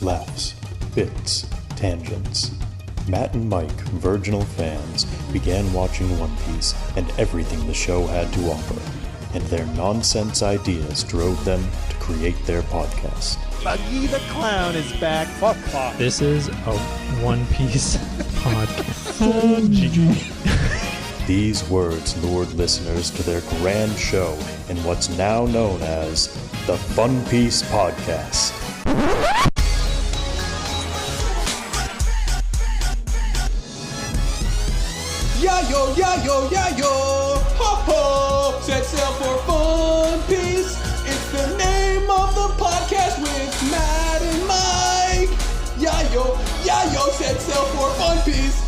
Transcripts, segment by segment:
laughs, bits, tangents. Matt and Mike, virginal fans, began watching One Piece and everything the show had to offer, and their nonsense ideas drove them to create their podcast. Buggy the Clown is back. Fuck. This is a One Piece podcast. These words lured listeners to their grand show in what's now known as the Fun Piece Podcast. Yayo, yayo, yayo, ho ho, set sail for Fun Piece. It's the name of the podcast with Matt and Mike. Yayo, yayo, set sail for Fun Piece.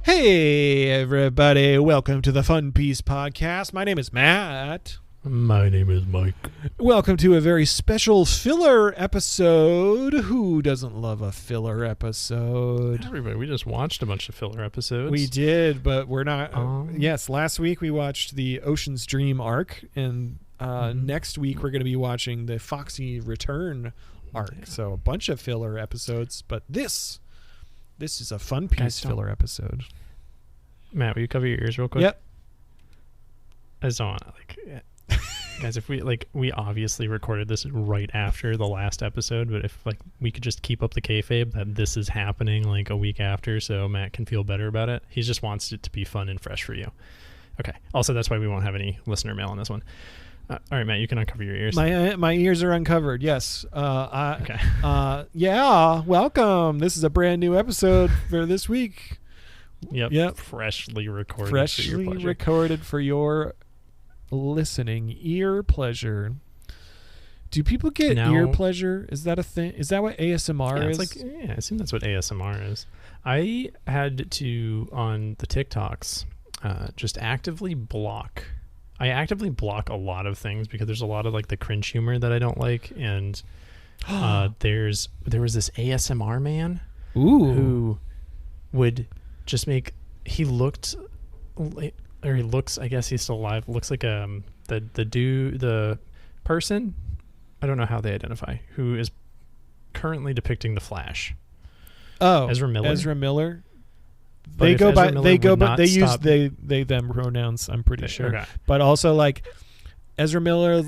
Hey, everybody. Welcome to the Fun Piece Podcast. My name is Matt. My name is Mike. Welcome to a very special filler episode. Who doesn't love a filler episode? Everybody, we just watched a bunch of filler episodes. We did, but we're not. Yes, last week we watched the Ocean's Dream arc, and next week we're going to be watching the Foxy Return arc. Yeah. So a bunch of filler episodes, but this is a Fun Piece filler episode. Matt, will you cover your ears real quick? Yep. I just don't want to, guys, if we obviously recorded this right after the last episode, but if we could just keep up the kayfabe that this is happening a week after, so Matt can feel better about it. He just wants it to be fun and fresh for you. Okay. Also, that's why we won't have any listener mail on this one. All right, Matt, you can uncover your ears. My ears are uncovered. Yes. Okay. Yeah. Welcome. This is a brand new episode for this week. Yep. Freshly recorded. Recorded for your listening ear pleasure. Do people get ear pleasure? Is that a thing? Is that what ASMR is? I assume that's what ASMR is. I had to, on the TikToks, just actively block. I actively block a lot of things because there's a lot of the cringe humor that I don't like, and there was this ASMR man who would just make. He looked. Or he looks, I guess he's still alive, looks like the person, I don't know how they identify, who is currently depicting the Flash. Oh, Ezra Miller. They use they them pronouns, I'm pretty sure. Okay. But also Ezra Miller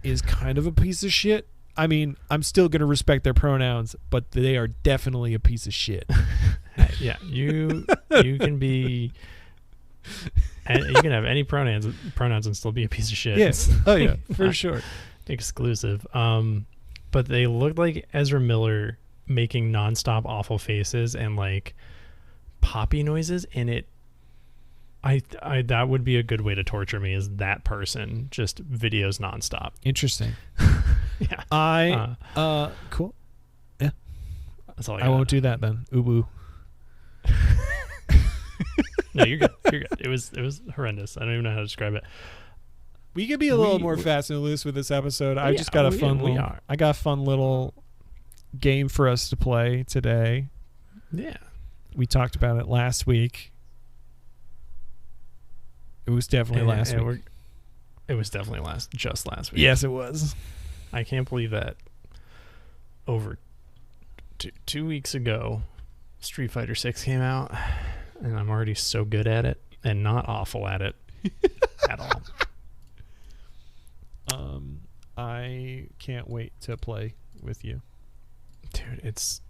is kind of a piece of shit. I mean, I'm still going to respect their pronouns, but they are definitely a piece of shit. Yeah, you can be you can have any pronouns and still be a piece of shit. Yes. Oh yeah, for sure. Exclusive. But they looked like Ezra Miller making nonstop awful faces and poppy noises, and I that would be a good way to torture me, is that person just videos nonstop. Interesting. Yeah. Cool. Yeah. That's all I won't do that then. Ubu. No, you're good. It was horrendous. I don't even know how to describe it. We could be a little more fast and loose with this episode. I just got a fun little game for us to play today. Yeah. We talked about it last week. It was definitely last week. It was definitely just last week. Yes, it was. I can't believe that over 2 weeks ago, Street Fighter 6 came out, and I'm already so good at it and not awful at it at all. I can't wait to play with you. Dude, it's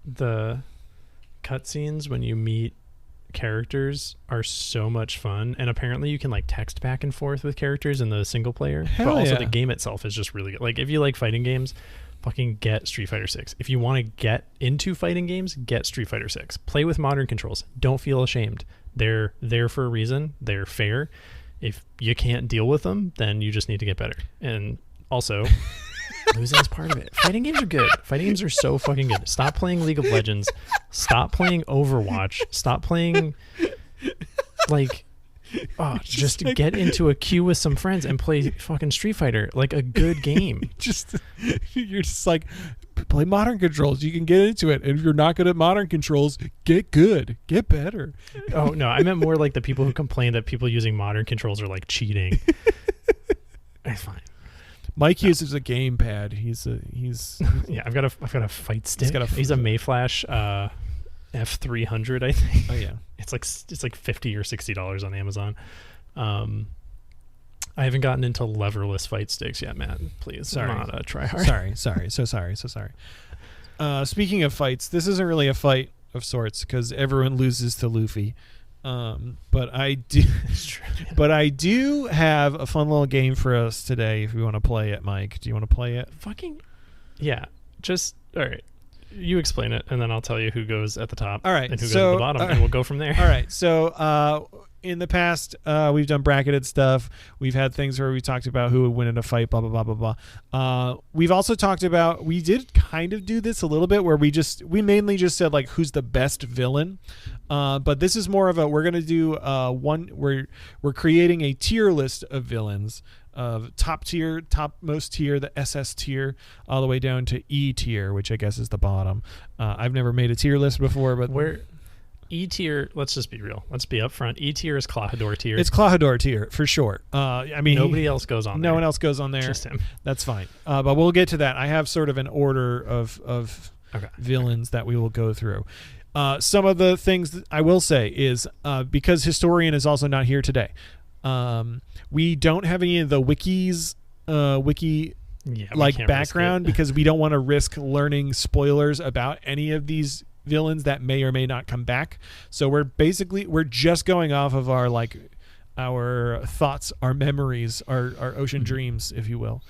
the cutscenes when you meet characters are so much fun, and apparently you can text back and forth with characters in the single player. Hell but also yeah. The game itself is just really good. If you like fighting games, fucking get Street Fighter 6. If you want to get into fighting games, get Street Fighter 6. Play with modern controls. Don't feel ashamed. They're there for a reason. They're fair. If you can't deal with them, then you just need to get better. And also, losing is part of it. Fighting games are good. Fighting games are so fucking good. Stop playing League of Legends. Stop playing Overwatch. Stop playing just get into a queue with some friends and play fucking Street Fighter, a good game. You're just play modern controls. You can get into it. And if you're not good at modern controls, get good. Get better. Oh, no. I meant more the people who complain that people using modern controls are cheating. It's fine. Mike uses a gamepad. He's Yeah, I've got a fight stick. He's a Mayflash F300, I think. Oh yeah. It's like $50 or $60 on Amazon. I haven't gotten into leverless fight sticks yet, Matt. Please, Sorry. I'm not a tryhard. Sorry. So sorry. Speaking of fights, this isn't really a fight of sorts because everyone loses to Luffy. But I do. But I do have a fun little game for us today. If we want to play it, Mike, do you want to play it? Fucking yeah. Just all right. You explain it, and then I'll tell you who goes at the top. All right, and who goes at the bottom, and we'll go from there. All right. So in the past, we've done bracketed stuff. We've had things where we talked about who would win in a fight, blah, blah, blah, blah, blah. We've also talked about, we did kind of do this a little bit where we mainly just said like who's the best villain. But this is more of we're going to do we're creating a tier list of villains. Top tier, topmost tier, the SS tier, all the way down to E tier, which I guess is the bottom. I've never made a tier list before, but where E tier, let's just be real. Let's be upfront. E tier is Clawhador tier. It's Clawhador tier for sure. I mean, nobody else goes on. No one else goes on there. Just him. That's fine. But we'll get to that. I have sort of an order of villains that we will go through. Some of the things that I will say is because Historian is also not here today. We don't have any of the wiki background because we don't want to risk learning spoilers about any of these villains that may or may not come back. So we're just going off of our thoughts, our memories, our ocean dreams, if you will.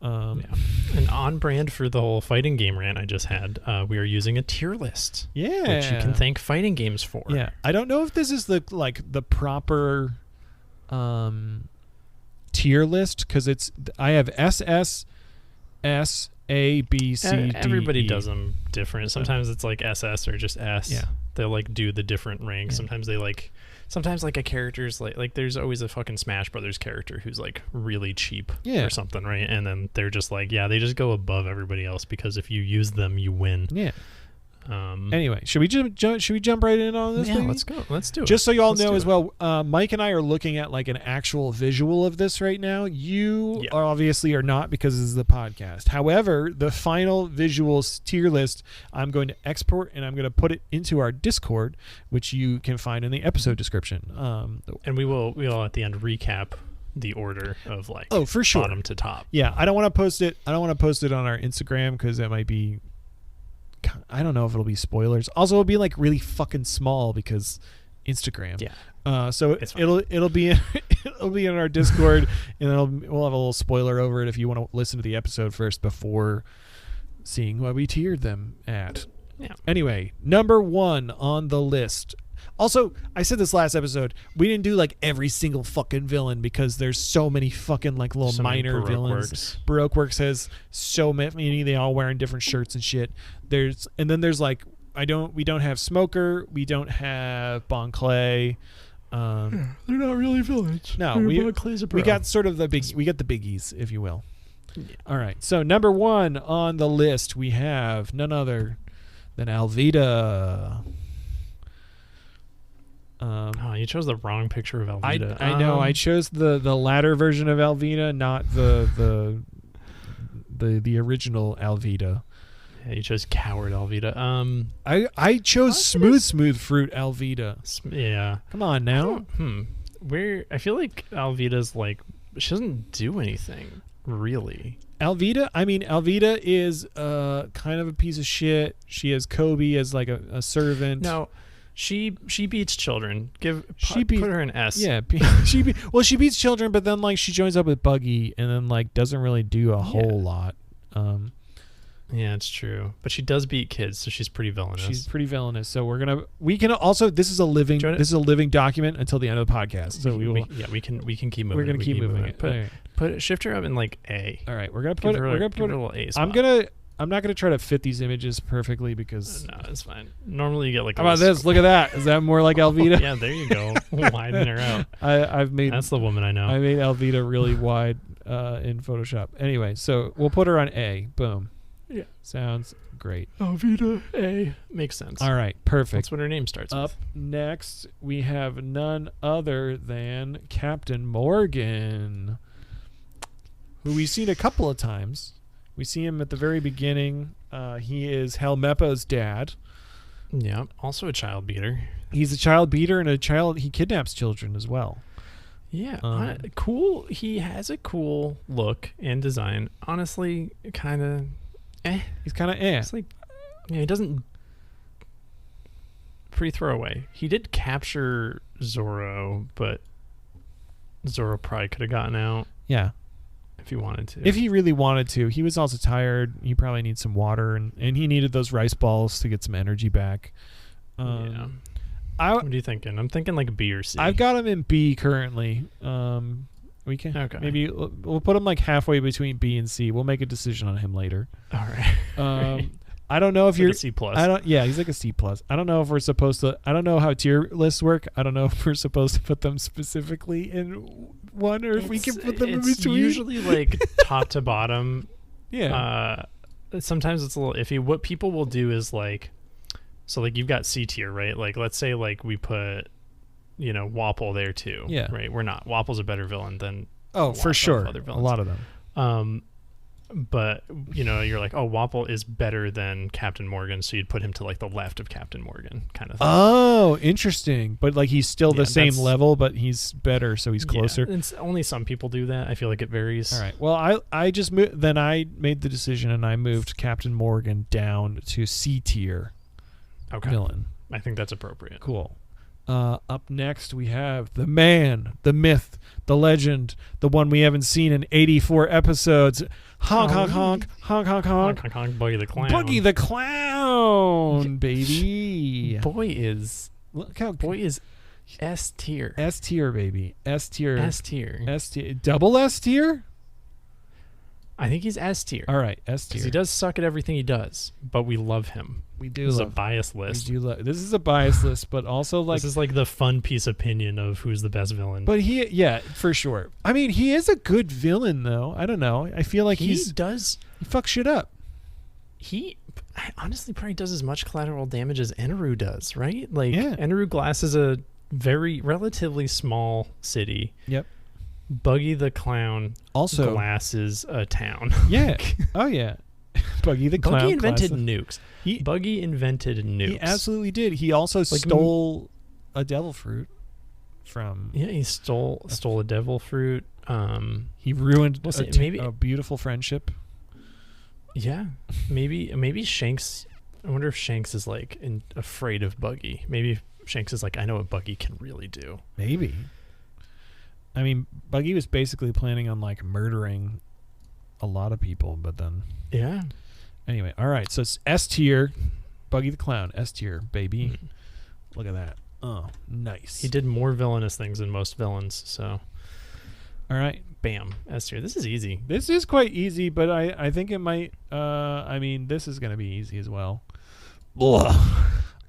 And on brand for the whole fighting game rant I just had, we are using a tier list. Yeah, which you can thank fighting games for. Yeah, I don't know if this is the proper tier list because I have SS, S, A, B, C, D. Everybody E. does them different. Sometimes it's like SS or just S. Yeah, they'll do the different ranks. Yeah. Sometimes a character's like there's always a fucking Smash Brothers character who's really cheap or something, right? And then they're just they just go above everybody else because if you use them, you win. Yeah. Anyway, should we jump right in on this? Yeah, baby? let's go. Let's do it. Just so you all know as well, Mike and I are looking at an actual visual of this right now. You obviously are not because this is the podcast. However, the final visuals tier list I'm going to export and I'm going to put it into our Discord, which you can find in the episode description. And we will at the end recap the order of for sure, bottom to top. Yeah, I don't want to post it. I don't want to post it on our Instagram because that might be. I don't know if it'll be spoilers. Also, it'll be really fucking small because Instagram. Yeah. So it'll be in our Discord, and we'll have a little spoiler over it if you want to listen to the episode first before seeing what we tiered them at. Yeah. Anyway, number 1 on the list. Also, I said this last episode, we didn't do every single fucking villain because there's so many fucking little minor villains. Baroque Works has so many, they all wearing different shirts and shit. There's we don't have Smoker, we don't have Bon Clay. They're not really villains. No, we got sort of the biggies, if you will. Yeah. All right. So number 1 on the list, we have none other than Alvida. You chose the wrong picture of Alvida. I know. I chose the latter version of Alvida, not the original Alvida. Yeah, you chose Coward Alvida. I chose Smooth Fruit Alvida. Yeah. Come on now. I feel like Alvida's she doesn't do anything really. Alvida is kind of a piece of shit. She has Kobe as a servant. No. She beats children. Put her in S. Yeah, she beats children, but then she joins up with Buggy, and then doesn't really do a whole lot. Yeah, it's true, but she does beat kids, so she's pretty villainous. So we can also. This is a living document until the end of the podcast. So we can keep moving. We're gonna keep moving it. Put shift her up in A. All right, we're gonna put a little A spot. I'm not going to try to fit these images perfectly because... No, it's fine. Normally you get How about this? Look at that. Is that more like Alvida? Yeah, there you go. Widen her out. That's the woman I know. I made Alvida really wide in Photoshop. Anyway, so we'll put her on A. Boom. Yeah. Sounds great. Alvida A. Makes sense. All right, perfect. That's what her name starts with. Up next, we have none other than Captain Morgan. who we've seen a couple of times. We see him at the very beginning. He is Helmeppo's dad. Yeah, also a child beater. He's a child beater and he kidnaps children as well. Yeah, cool. He has a cool look and design. Honestly, kind of He's kind of It's like, he doesn't... Pretty throwaway. He did capture Zorro, but Zorro probably could have gotten out. Yeah. If he wanted to. If he really wanted to. He was also tired. He probably needs some water, and he needed those rice balls to get some energy back. Yeah. What are you thinking? I'm thinking like B or C. I've got him in B currently. We can maybe we'll put him like halfway between B and C. We'll make a decision on him later. All right. I don't know if you're like a C plus. Yeah, he's like a C plus. I don't know if we're supposed to. I don't know how tier lists work. I don't know if we're supposed to put them specifically in one or if we can put them in between. Usually like top to bottom. Yeah. Sometimes it's a little iffy. What people will do is like, so like you've got C tier, right? Like let's say like we put, Wapple there too. Yeah. Right. We're not. Wapple's a better villain than. For sure. Other a lot of them. But you're like, oh, Wapple is better than Captain Morgan, so you'd put him to like the left of Captain Morgan, kind of thing. Oh, interesting. But like he's still the same level, but he's better, so he's closer. It's only some people do that. I feel like it varies. All right. Well, I just then I made the decision and I moved Captain Morgan down to C tier. Okay. Villain. I think that's appropriate. Cool. Up next, we have the man, the myth, the legend, the one we haven't seen in 84 episodes. Honk, honk, honk, honk, honk, honk. Honk, honk, Buggy the Clown. Buggy the Clown, baby. Boy is S tier. S tier, baby. S tier. S tier. S tier. Double S tier? I think he's S tier. All right, S tier. Because he does suck at everything he does, but we love him. We do. This is a bias list. This is a bias list, but also like this is like the fun piece opinion of who's the best villain. But for sure. I mean, he is a good villain, though. I don't know. I feel like he fucks shit up. He honestly probably does as much collateral damage as Eneru does, right? Like Eneru Glass is a very relatively small city. Yep. Buggy the Clown also glasses a town. Yeah. Oh yeah. Buggy the Clown. Buggy invented nukes. Buggy invented nukes. He absolutely did. He also stole a devil fruit from. Yeah, he stole a devil fruit. He ruined a beautiful friendship. Yeah, maybe Shanks. I wonder if Shanks is like afraid of Buggy. Maybe Shanks is like, I know what Buggy can really do. Maybe. I mean, Buggy was basically planning on like murdering a lot of people, but then anyway, all right, so it's S tier. Buggy the Clown, S tier, baby. Look at that. Oh, nice. He did more villainous things than most villains, so all right, bam, S tier. This is easy. This is quite easy, but I think it might I mean, this is gonna be easy as well. Ugh.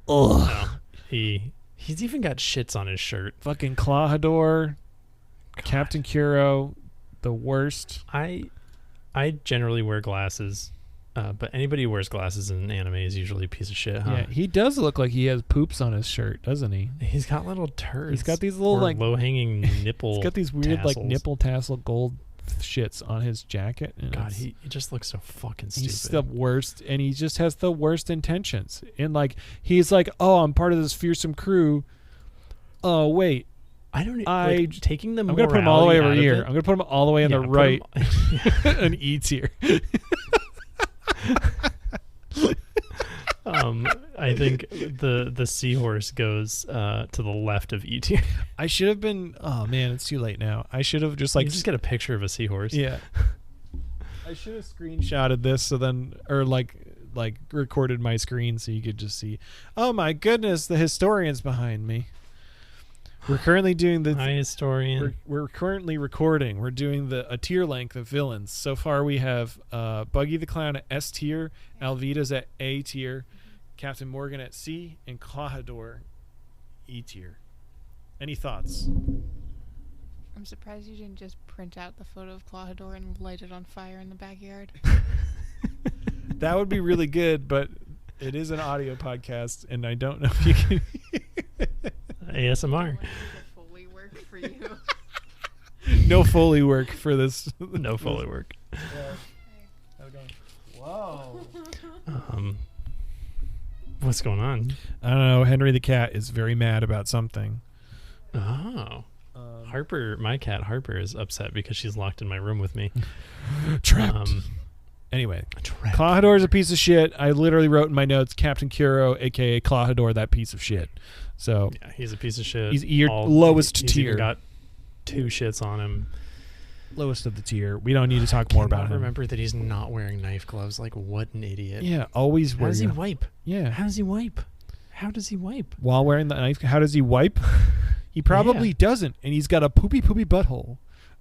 No, he's even got shits on his shirt. Fucking Clawhador. Captain Kuro, the worst. I generally wear glasses, but anybody who wears glasses in anime is usually a piece of shit, huh? Yeah, he does look like he has poops on his shirt, doesn't he? He's got little turds. He's got these little like low-hanging nipple. He's got these weird tassels. like nipple tassel gold shits on his jacket. And God, he just looks so fucking stupid. He's the worst, and he just has the worst intentions. And like he's like, oh, I'm part of this fearsome crew. Oh wait. I don't taking them. I'm gonna put them all the way over here. I'm gonna put them all the way on the right. An E tier. I think the seahorse goes to the left of E tier. I should have been. Oh man, it's too late now. I should have just like you just get a picture of a seahorse. Yeah. I should have screenshotted this so then, or like recorded my screen so you could just see. Oh my goodness, the historian's behind me. We're currently doing the Hi, historian. We're currently recording. We're doing a tier length of villains. So far, we have Buggy the Clown at S tier, Alvida's at A tier, Captain Morgan at C, and Clawhador E tier. Any thoughts? I'm surprised you didn't just print out the photo of Clawhador and light it on fire in the backyard. That would be really good, but it is an audio podcast, and I don't know if you can. ASMR. Fully work for you. No Foley work for this. No Foley work. Whoa. What's going on? I don't know. Henry the cat is very mad about something. Oh. Harper, my cat Harper, is upset because she's locked in my room with me. Trapped. Anyway, Clawhador is a piece of shit. I literally wrote in my notes, Captain Kuro, a.k.a. Clawhador, that piece of shit. So yeah, he's a piece of shit. He's lowest he's tier. Even got 2 shits on him. Lowest of the tier. We don't need to talk more about him. Remember that he's not wearing knife gloves. Like, what an idiot. Yeah, always wearing. How does he wipe? Yeah. How does he wipe? How does he wipe? While wearing the knife, how does he wipe? He probably doesn't, and he's got a poopy butthole.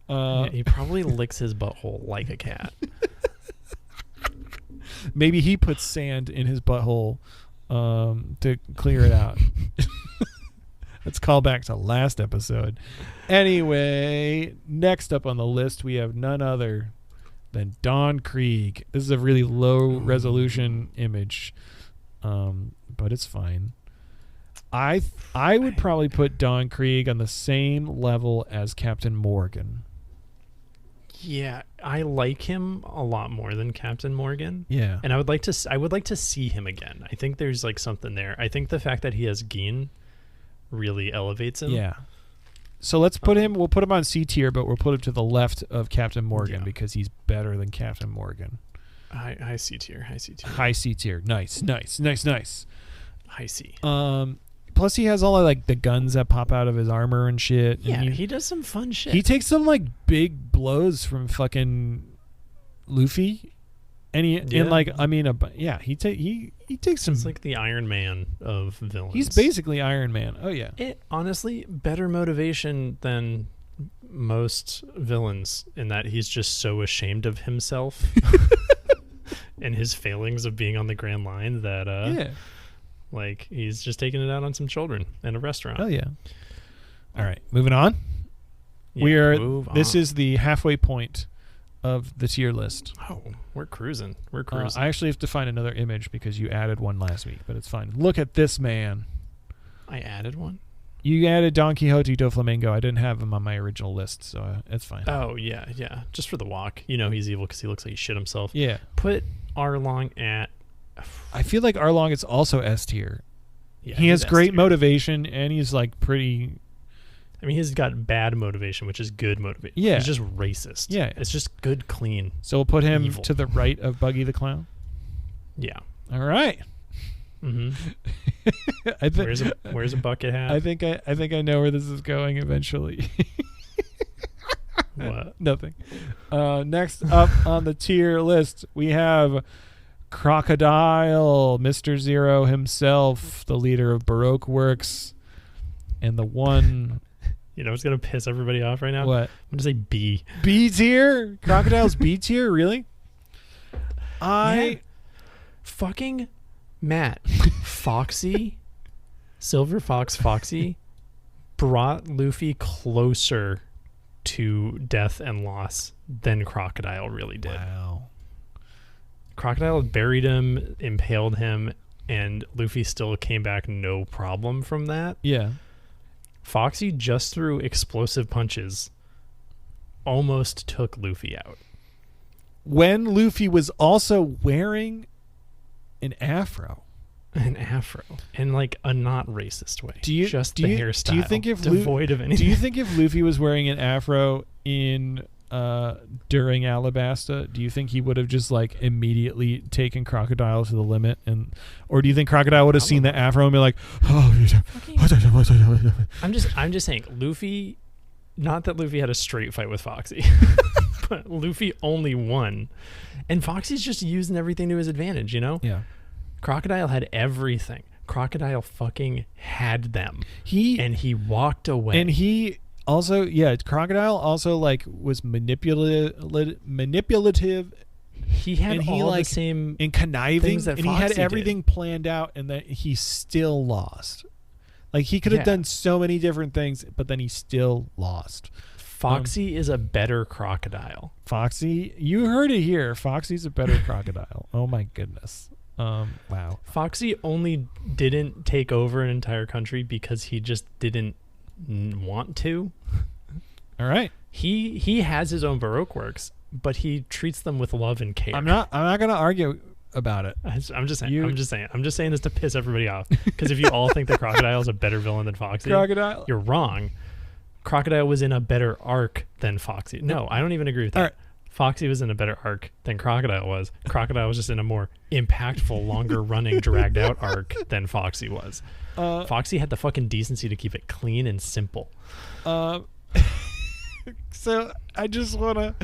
Yeah, he probably licks his butthole like a cat. Maybe he puts sand in his butthole to clear it out. Let's call back to last episode. Anyway, next up on the list, we have none other than Don Krieg. This is a really low resolution image, but it's fine. I would probably put Don Krieg on the same level as Captain Morgan. Yeah, I like him a lot more than Captain Morgan. Yeah, and I would like to see him again. I think there's like something there. I think the fact that he has Geen really elevates him. Yeah. So let's put him. We'll put him on C tier, but we'll put him to the left of Captain Morgan because he's better than Captain Morgan. High C tier. High C tier. High C tier. Nice. High C. Plus he has all of, like, the guns that pop out of his armor and shit. Yeah, and he does some fun shit. He takes some like big blows from fucking Luffy, and he takes some. It's like the Iron Man of villains. He's basically Iron Man. Oh yeah. It honestly better motivation than most villains in that he's just so ashamed of himself and his failings of being on the Grand Line that like he's just taking it out on some children in a restaurant. Oh yeah. All right, moving on. Yeah, this is the halfway point of the tier list. Oh, we're cruising. I actually have to find another image because you added one last week, but it's fine. Look at this man. I added one? You added Don Quixote do Flamengo. I didn't have him on my original list, so it's fine. Oh, yeah. Just for the walk. You know he's evil because he looks like he shit himself. Yeah. Put Arlong at... I feel like Arlong is also S tier. Yeah, he has great S-tier. motivation, and he's like pretty... I mean, he's got bad motivation, which is good motivation. Yeah. He's just racist. Yeah. It's just good, clean. So we'll put him evil. to the right of Buggy the Clown? Yeah. All right. Mm-hmm. Where's a bucket hat? I think I know where this is going eventually. What? Nothing. Next up on the tier list, we have Crocodile, Mr. Zero himself, the leader of Baroque Works, and the one... You know what's going to piss everybody off right now? What? I'm going to say B. B tier? Crocodile's B tier? Really? Fucking Matt. Foxy, Silver Fox Foxy, brought Luffy closer to death and loss than Crocodile really did. Wow. Crocodile buried him, impaled him, and Luffy still came back no problem from that. Yeah. Foxy just threw explosive punches, almost took Luffy out. When Luffy was also wearing an afro. An afro. In like a not racist way. Just the hairstyle. Do you think if devoid of anything? Do you think if Luffy was wearing an afro in during Alabasta, do you think he would have just like immediately taken Crocodile to the limit, or do you think Crocodile would have seen the afro and be like, oh, I'm just saying, Luffy, not that Luffy had a straight fight with Foxy, but Luffy only won, and Foxy's just using everything to his advantage, you know? Yeah. Crocodile had everything. Crocodile fucking had them. And he walked away. And he also, Crocodile also like was manipulative. He had and all the same and conniving, that and he had Foxy everything planned out, and that he still lost. Like he could have done so many different things, but then he still lost. Foxy is a better crocodile. Foxy, you heard it here. Foxy's a better crocodile. Oh my goodness. Wow. Foxy only didn't take over an entire country because he just didn't want to. All right. He has his own Baroque works, but he treats them with love and care. I'm not going to argue about it. I'm just saying this to piss everybody off. Because if you all think that Crocodile is a better villain than Foxy, Crocodile, you're wrong. Crocodile was in a better arc than Foxy. No, I don't even agree with that. Right. Foxy was in a better arc than Crocodile was. Crocodile was just in a more impactful, longer running, dragged out arc than Foxy was. Foxy had the fucking decency to keep it clean and simple. So I just want to,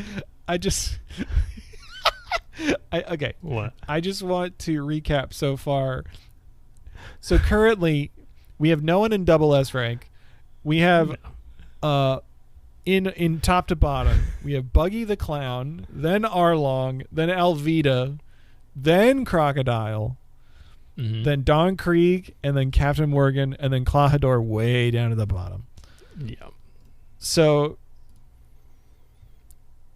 okay. What? I just want to recap so far. So currently, we have no one in double S rank. We have, in top to bottom, we have Buggy the Clown, then Arlong, then Alvida, then Crocodile, then Don Krieg, and then Captain Morgan, and then Clahador way down to the bottom. Yeah. So,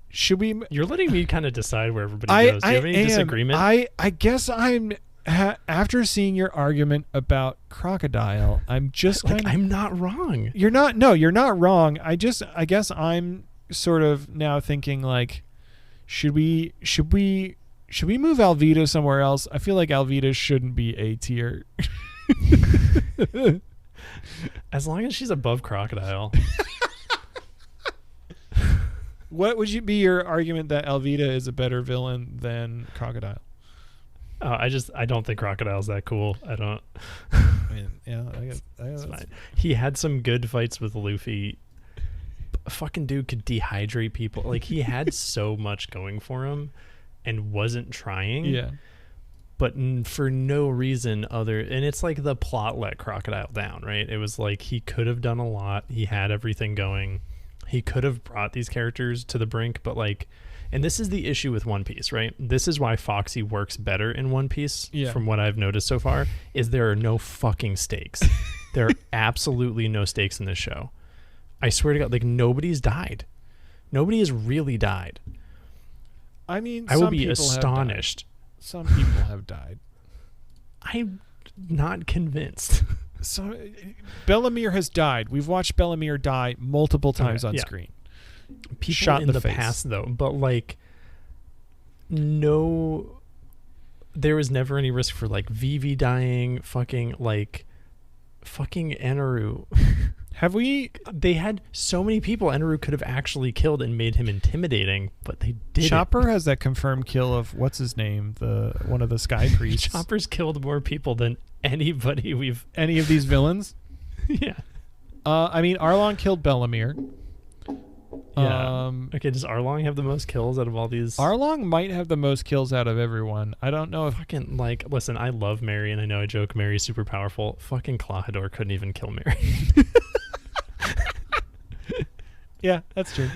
should we... You're letting me kind of decide where everybody goes. Do you have any disagreement? I guess I'm... after seeing your argument about Crocodile, I'm just like, I'm not wrong. You're not. No, you're not wrong. I guess I'm sort of now thinking like, should we move Alvida somewhere else? I feel like Alvida shouldn't be A tier. As long as she's above Crocodile. What would be your argument that Alvida is a better villain than Crocodile? I don't think Crocodile's that cool. I don't. I mean, yeah, I guess it's fine. He had some good fights with Luffy. A fucking dude could dehydrate people. Like, he had so much going for him and wasn't trying. Yeah. But for no reason other... And it's like the plot let Crocodile down, right? It was like he could have done a lot. He had everything going. He could have brought these characters to the brink, but like... And this is the issue with One Piece, right? This is why Foxy works better in One Piece, from what I've noticed so far, is there are no fucking stakes. There are absolutely no stakes in this show. I swear to God, like, nobody's died. Nobody has really died. I mean, I will be astonished. Some people have died. I'm not convinced. So, Bellemere has died. We've watched Bellemere die multiple times on screen. People shot in the face. past though, but like there was never any risk for like Vivi dying, fucking Eneru. They had so many people Eneru could have actually killed and made him intimidating, but they didn't. Chopper has that confirmed kill of what's his name, one of the Sky Priests. Chopper's killed more people than any of these villains. Yeah. I mean, Arlong killed Bellemere. Yeah. Okay, does Arlong have the most kills out of all these? Arlong might have the most kills out of everyone. I don't know if... Fucking, like, listen, I love Mary, and I know I joke Mary's super powerful. Fucking Clahador couldn't even kill Mary. Yeah, that's true.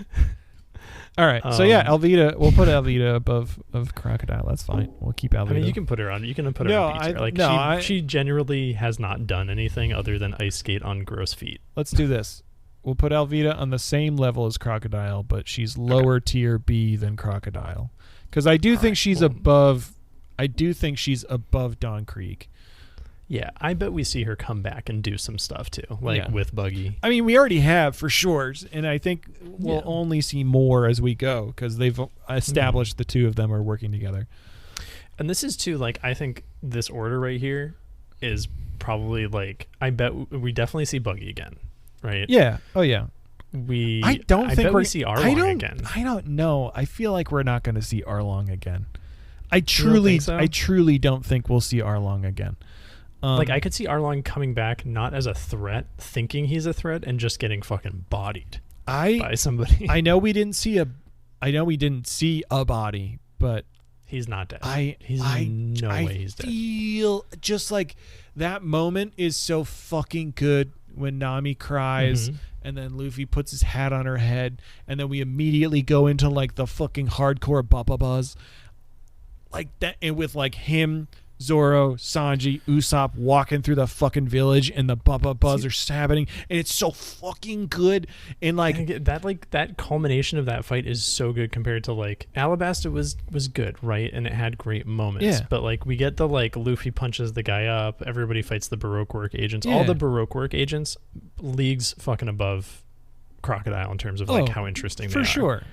All right, so yeah, Alvida, we'll put Alvida above Crocodile. That's fine. We'll keep Alvida. I mean, you can put her on B tier. She generally has not done anything other than ice skate on gross feet. Let's do this. We'll put Alvida on the same level as Crocodile, but she's lower tier B than Crocodile. Because I do think she's above... I do think she's above Don Krieg. Yeah, I bet we see her come back and do some stuff too, with Buggy. I mean, we already have, for sure, and I think we'll only see more as we go, because they've established the two of them are working together. And this is too, like, I think this order right here is probably, like, I bet we definitely see Buggy again. Right. Yeah. Oh yeah. I bet we see Arlong again. I don't know. I feel like we're not going to see Arlong again. I truly don't think we'll see Arlong again. Like, I could see Arlong coming back not as a threat, thinking he's a threat, and just getting fucking bodied by somebody. I know we didn't see a body, but he's not dead. He's dead. I feel just like that moment is so fucking good. When Nami cries and then Luffy puts his hat on her head and then we immediately go into like the fucking hardcore Baba Buzz like that, and with like him, Zoro, Sanji, Usopp walking through the fucking village and the Baba Buzz are happening, and it's so fucking good. And like that culmination of that fight is so good compared to like Alabasta was good, right? And it had great moments. Yeah. But like we get the like Luffy punches the guy up, everybody fights the Baroque work agents. Yeah. All the Baroque work agents leagues fucking above Crocodile in terms of like how interesting they are. For sure.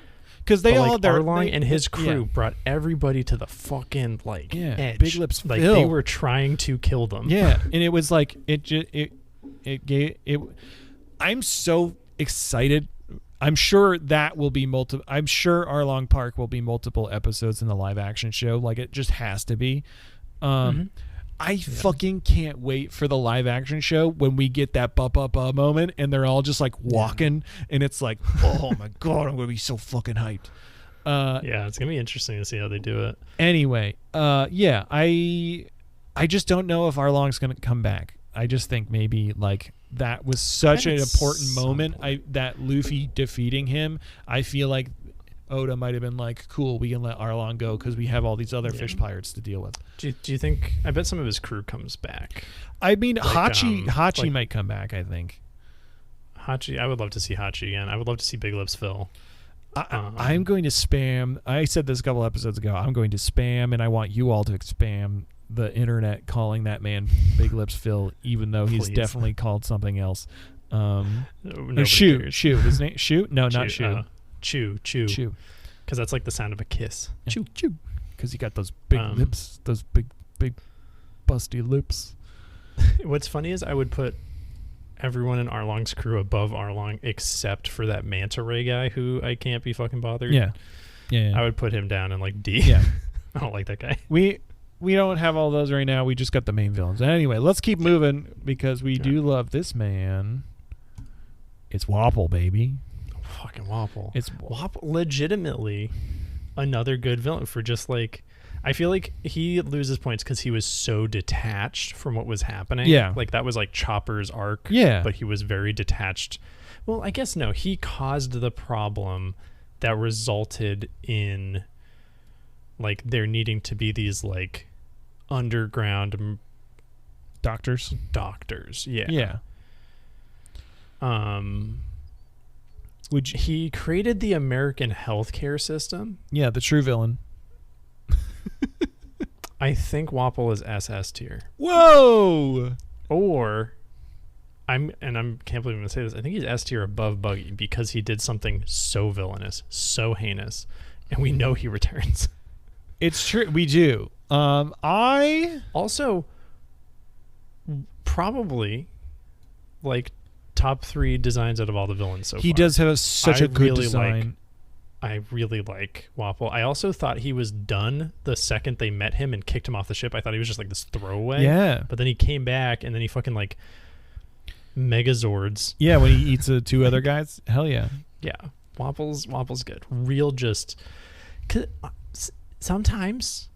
Because they all Arlong and his crew brought everybody to the fucking like edge. Big Lips like Phil. They were trying to kill them. Yeah, and it was like I'm so excited. I'm sure that will be multiple. I'm sure Arlong Park will be multiple episodes in the live action show. Like it just has to be. I fucking can't wait for the live action show when we get that ba moment and they're all just like walking and it's like, oh my god, I'm gonna be so fucking hyped. It's gonna be interesting to see how they do it. Anyway, I just don't know if Arlong's gonna come back. I just think maybe like that was such an important moment. That Luffy defeating him, I feel like Oda might have been like, cool, we can let Arlong go because we have all these other fish pirates to deal with. Do you think? I bet some of his crew comes back. I mean, like, Hachi might come back. I think Hachi. I would love to see Hachi again. I would love to see Big Lips Phil. I'm going to spam. I said this a couple episodes ago. I'm going to spam, and I want you all to spam the internet calling that man Big Lips Phil, even though he's definitely called something else. Shoot. His name Shoot? No, not Shoot. Chew. Because that's like the sound of a kiss. Chew. Because he got those big lips, those big busty lips. What's funny is I would put everyone in Arlong's crew above Arlong except for that manta ray guy who I can't be fucking bothered. Yeah. I would put him down in like D. Yeah. I don't like that guy. We don't have all those right now. We just got the main villains. Anyway, let's keep moving because we do love this man. It's Wapol, baby. Fucking Wapol. It's Wapol, legitimately another good villain for just like, I feel like he loses points because he was so detached from what was happening. Yeah. Like that was like Chopper's arc. Yeah. But he was very detached. Well, I guess no, he caused the problem that resulted in like there needing to be these like underground doctors. Yeah. He created the American healthcare system. Yeah, the true villain. I think Wapol is SS tier. Whoa! Or I can't believe I'm gonna say this. I think he's S tier above Buggy because he did something so villainous, so heinous, and we know he returns. It's true. We do. I also probably like top 3 designs out of all the villains so far. He does have such a good design. I really like Wapol. I also thought he was done the second they met him and kicked him off the ship. I thought he was just like this throwaway. Yeah. But then he came back and then he fucking like Megazords. Yeah, when he eats 2 other guys. Hell yeah. Yeah. Wapol's good. Real just... 'cause sometimes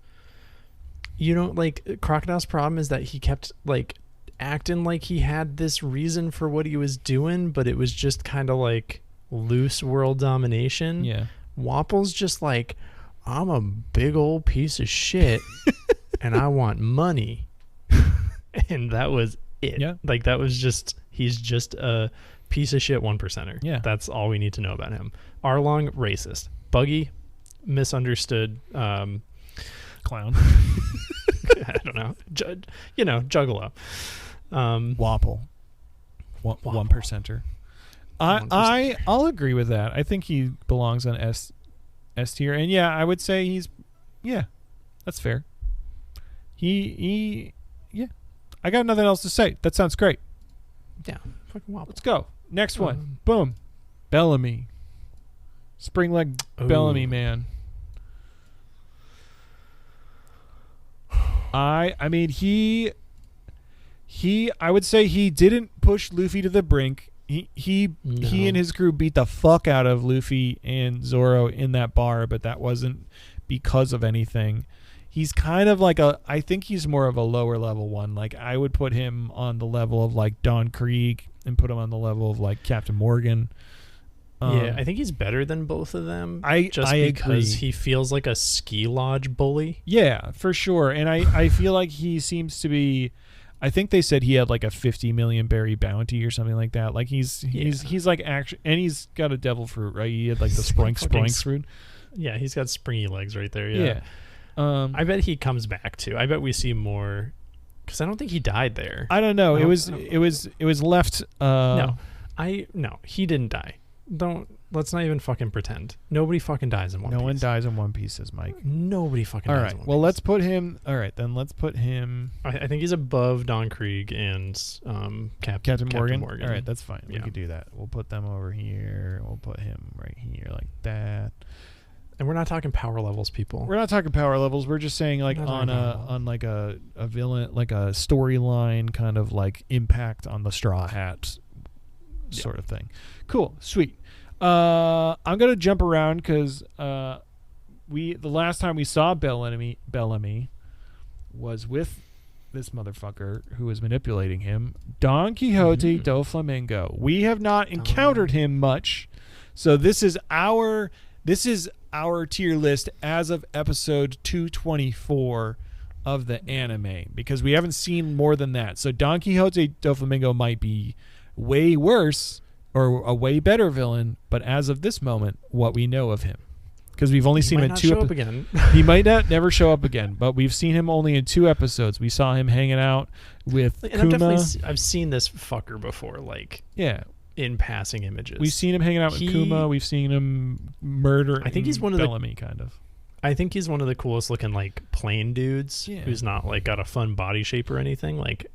you don't like... Crocodile's problem is that he kept like acting like he had this reason for what he was doing, but it was just kind of like loose world domination. Yeah. Wapol's just like, I'm a big old piece of shit and I want money. And that was it. Yeah. Like that was just, he's just a piece of shit 1%er. Yeah. That's all we need to know about him. Arlong, racist. Buggy, misunderstood clown. I don't know. Juggalo. Wapol. 1%er. I'll agree with that. I think he belongs on S tier, and yeah, I would say that's fair. He I got nothing else to say. That sounds great. Yeah, fucking Wapol. Let's go. Next one. Boom. Bellamy. Springleg Bellamy, man. I mean he I would say he didn't push Luffy to the brink. He and his crew beat the fuck out of Luffy and Zoro in that bar, but that wasn't because of anything. He's kind of like I think he's more of a lower level one. Like I would put him on the level of like Don Krieg and put him on the level of like Captain Morgan. Yeah, I think he's better than both of them. Because agree. He feels like a ski lodge bully. Yeah, for sure. And I feel like he seems to be. I think they said he had like a 50 million berry bounty or something like that. Like he's like action, and he's got a devil fruit, right? He had like the Sprinks fruit. Yeah, he's got springy legs right there. Yeah. I bet he comes back too. I bet we see more because I don't think he died there. I don't know. It was left. No, he didn't die. Let's not even fucking pretend. Nobody fucking dies in One Piece. No one dies in One Piece, says Mike. Nobody fucking All dies right. in One Well, Piece. let's put him. All right, then let's put him. I think he's above Don Krieg and Captain Morgan. Morgan. All right, that's fine. We Yeah. could do that. We'll put them over here. We'll put him right here like that. And we're not talking power levels, people. We're not talking power levels. We're just saying like We're not talking on like a villain, like a storyline kind of like impact on the Straw Hat sort of thing. Cool, sweet. I'm gonna jump around because the last time we saw Bellamy was with this motherfucker who was manipulating him, Don Quixote do Flamengo. We have not encountered him much, so this is our tier list as of episode 224 of the anime, because we haven't seen more than that. So Don Quixote do Flamengo might be way worse or a way better villain, but as of this moment, what we know of him, because we've only seen him in 2 show up again. He might not never show up again, but we've seen him only in 2 episodes. We saw him hanging out with Kuma. I've seen this fucker before, like Yeah, in passing images. we've seen him hanging out with Kuma. We've seen him murder. I think he's one of the Bellamy kind of. I think he's one of the coolest looking like plain dudes who's not like got a fun body shape or anything. Like,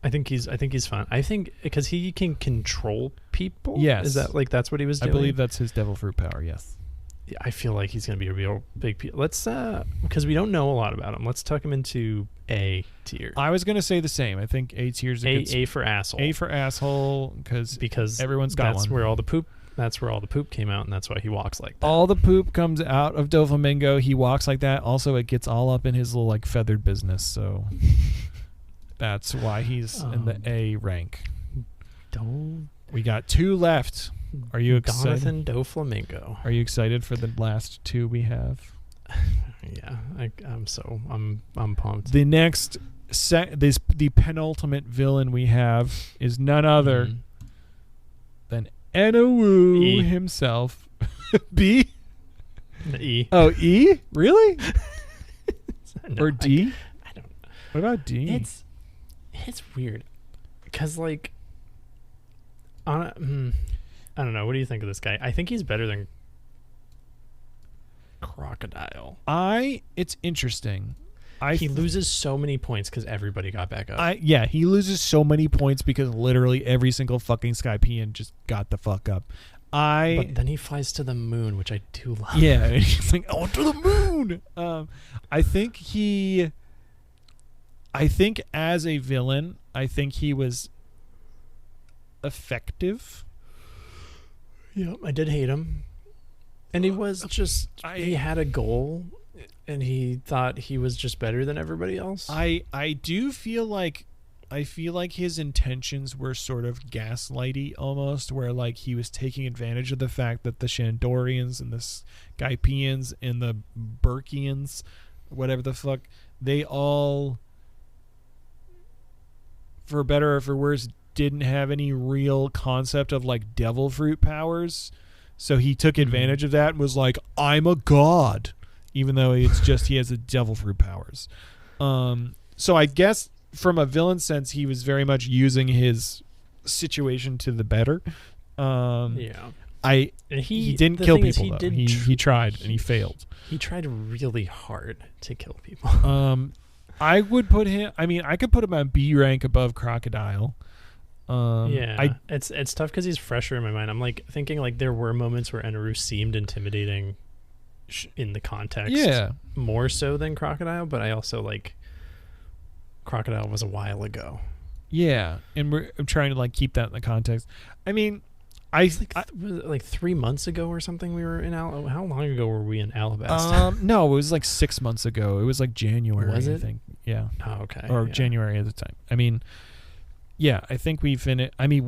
I think he's fun. I think because he can control people. Yes. Is that like that's what he was doing? I believe that's his devil fruit power. Yes. Yeah, I feel like he's gonna be a real big. Let's because we don't know a lot about him. Let's tuck him into A tier. I was gonna say the same. I think A tier is A for asshole. A for asshole because everyone's got that's one. where all the poop. That's where all the poop came out, and that's why he walks like that. All the poop comes out of Doflamingo. He walks like that. Also, it gets all up in his little like feathered business. So that's why he's in the A rank. We got 2 left. Are you excited? Donathan Doflamingo. Are you excited for the last 2 we have? Yeah, I'm pumped. The next the penultimate villain we have is none other than Enowu himself. B? E. Oh, E? Really? No, or D? I don't know. What about D? It's weird because like I don't know. What do you think of this guy? I think he's better than Crocodile. It's interesting. He loses so many points because everybody got back up. He loses so many points because literally every single fucking Skypean just got the fuck up. But then he flies to the moon, which I do love. Yeah, he's like, oh, to the moon. I think as a villain, I think he was effective. Yeah, I did hate him. And he was just, he had a goal, and he thought he was just better than everybody else. I do feel like his intentions were sort of gaslighty almost, where like he was taking advantage of the fact that the Shandorians and the Skypians and the Burkians, whatever the fuck, they all, for better or for worse, didn't have any real concept of like devil fruit powers. So he took advantage of that and was like, I'm a god, even though it's just he has a devil fruit powers. So I guess from a villain sense, he was very much using his situation to the better. He didn't kill people though. He tried and he failed. He tried really hard to kill people. I would put him. I mean, I could put him on B rank above Crocodile. It's tough because he's fresher in my mind. I'm like thinking like there were moments where Enowu seemed intimidating in the context, more so than Crocodile. But I also like Crocodile was a while ago. Yeah, and I'm trying to like keep that in the context. I mean, was it like 3 months ago or something. We were in how long ago were we in Alabasta? No, it was like 6 months ago. It was like January. Was it? I think. Yeah. Oh, okay. Or January at the time. I mean. Yeah, I think we finished. I mean,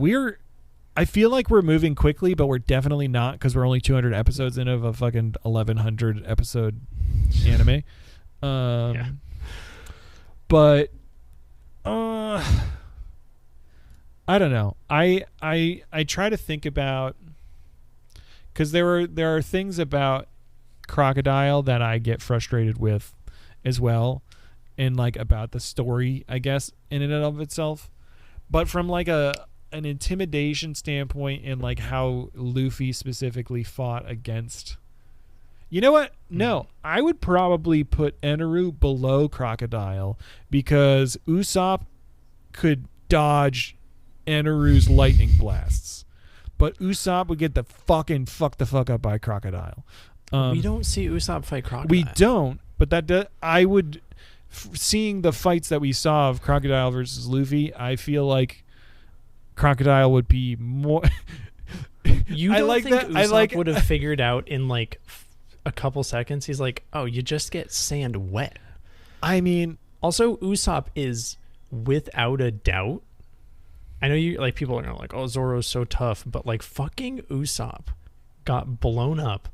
I feel like we're moving quickly, but we're definitely not because we're only 200 episodes in of a fucking 1,100 episode anime. But I don't know. I try to think about, because there are things about Crocodile that I get frustrated with as well, and like about the story, I guess, in and of itself. But from like a an intimidation standpoint and like how Luffy specifically fought against. You know what? No, I would probably put Eneru below Crocodile because Usopp could dodge Eneru's lightning blasts, but Usopp would get the fuck the fuck up by Crocodile. We don't see Usopp fight Crocodile. We don't, but I would, seeing the fights that we saw of Crocodile versus Luffy, I feel like Crocodile would be more. You don't think Usopp would have figured out in like a couple seconds? He's like, oh, you just get sand wet. I mean, also Usopp is without a doubt. I know you like people are gonna like, oh, Zoro's so tough, but like fucking Usopp got blown up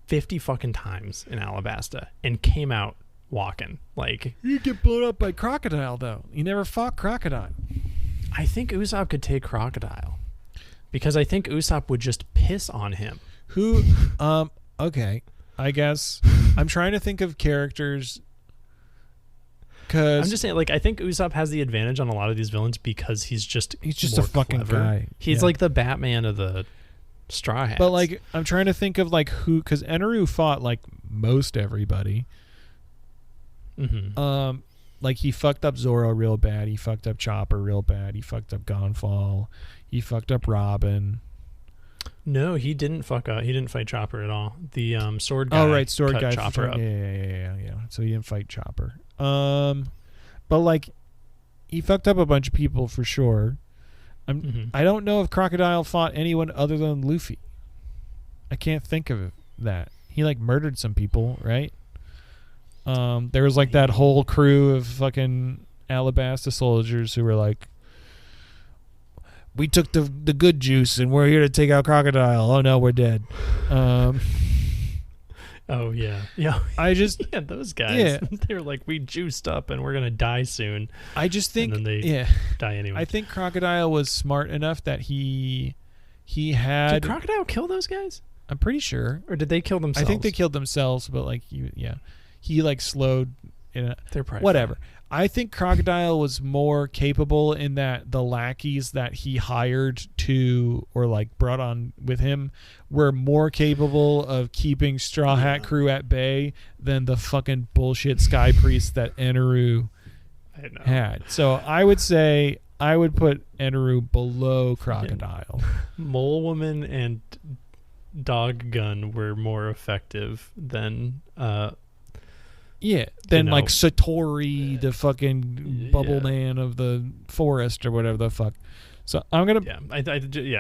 50 fucking times in Alabasta and came out walking. Like, you get blown up by Crocodile though. You never fought Crocodile. I think Usopp could take Crocodile because I think Usopp would just piss on him. Who? Okay. I guess I'm trying to think of characters. I'm just saying, like, I think Usopp has the advantage on a lot of these villains because he's just a fucking clever guy. He's like the Batman of the Straw Hats. But like, I'm trying to think of like who, because Eneru fought like most everybody. Mm-hmm. Like he fucked up Zoro real bad. He fucked up Chopper real bad. He fucked up Gonfall. He fucked up Robin. No, he didn't fuck up. He didn't fight Chopper at all. The sword guy. Oh right, sword cut guy. Chopper up. Yeah. So he didn't fight Chopper. But like, he fucked up a bunch of people for sure. I don't know if Crocodile fought anyone other than Luffy. I can't think of that. He like murdered some people, right? There was like that whole crew of fucking Alabasta soldiers who were like, we took the good juice and we're here to take out Crocodile. Oh no, we're dead. Oh yeah. Those guys. Yeah. They were like, we juiced up and we're gonna die soon. I just think, and then they die anyway. I think Crocodile was smart enough that he had. Did Crocodile kill those guys? I'm pretty sure. Or did they kill themselves? I think they killed themselves, but like he like slowed. They're probably whatever. fine. I think Crocodile was more capable in that the lackeys that he hired to or like brought on with him were more capable of keeping Straw Hat crew at bay than the fucking bullshit Sky Priest that Eneru had. So I would say I would put Eneru below Crocodile. Mole Woman and Dog Gun were more effective than then like Satori, the fucking bubble man of the forest or whatever the fuck. So I'm gonna. I